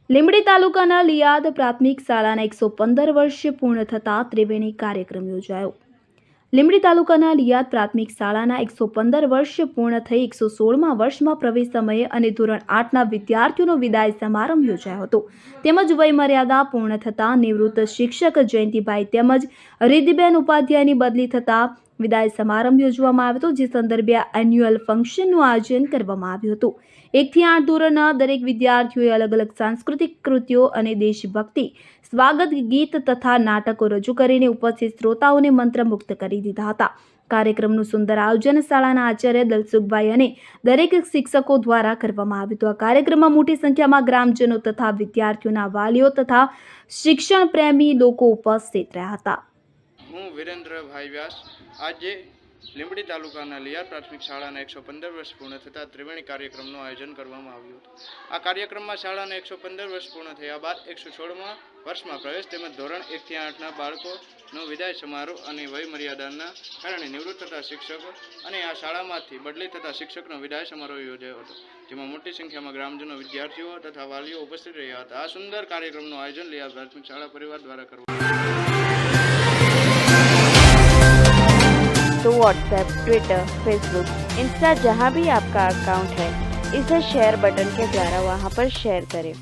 લીંબડી તાલુકાના લિયાદ પ્રાથમિક શાળાના 115 વર્ષ પૂર્ણ થતા ત્રિવેણી કાર્યક્રમ યોજાયો। લીંબડી તાલુકાના લિયાદ પ્રાથમિક શાળાના 115 વર્ષ પૂર્ણ થઈ 116મા વર્ષમાં પ્રવેશ સમયે અને ધોરણ 8ના વિદ્યાર્થીઓનો વિદાય સમારંભ યોજાયો હતો। તેમજ વયમર્યાદા પૂર્ણ થતા નિવૃત્ત શિક્ષક જયંતિભાઈ તેમજ રિદ્ધિબેન ઉપાધ્યાયની બદલી થતા વિદાય સમારંભ યોજવામાં આવ્યો હતો, જે સંદર્ભે એન્યુઅલ ફંક્શનનું આયોજન કરવામાં આવ્યું હતું। 1 થી 8 ધોરણના દરેક વિદ્યાર્થીઓએ અલગ અલગ સાંસ્કૃતિક કૃતિઓ અને દેશભક્તિ સ્વાગત ગીત તથા નાટકો રજૂ કરીને ઉપસ્થિત શ્રોતાઓને મંત્રમુગ્ધ કરી દીધા હતા। કાર્યક્રમનું સુંદર આયોજન શાળાના આચાર્ય દલસુખભાઈ અને દરેક શિક્ષકો દ્વારા કરવામાં આવ્યું હતું। આ કાર્યક્રમમાં મોટી સંખ્યામાં ગ્રામજનો તથા વિદ્યાર્થીઓના વાલીઓ તથા શિક્ષણ પ્રેમી લોકો ઉપસ્થિત રહ્યા હતા। હું વિરેન્દ્રભાઈ વ્યાસ આજે લીંબડી તાલુકાના લિયાદ પ્રાથમિક શાળાના 115 વર્ષ પૂર્ણ થતાં ત્રિવેણી કાર્યક્રમનું આયોજન કરવામાં આવ્યું હતું। આ કાર્યક્રમમાં શાળાના 115 વર્ષ પૂર્ણ થયા બાદ 116મા વર્ષમાં પ્રવેશ તેમજ ધોરણ 1 થી 8ના બાળકોનો વિદાય સમારોહ અને વયમર્યાદાના કારણે નિવૃત્ત થતા શિક્ષકો અને આ શાળામાંથી બદલી થતા શિક્ષકનો વિદાય સમારોહ યોજાયો હતો, જેમાં મોટી સંખ્યામાં ગ્રામજનો, વિદ્યાર્થીઓ તથા વાલીઓ ઉપસ્થિત રહ્યા હતા। આ સુંદર કાર્યક્રમનું આયોજન લિયાદ પ્રાથમિક શાળા પરિવાર દ્વારા કરવામાં तो व्हाट्सएप, ट्विटर, फेसबुक, इंस्टा जहाँ भी आपका अकाउंट है, इसे शेयर बटन के द्वारा वहाँ पर शेयर करें।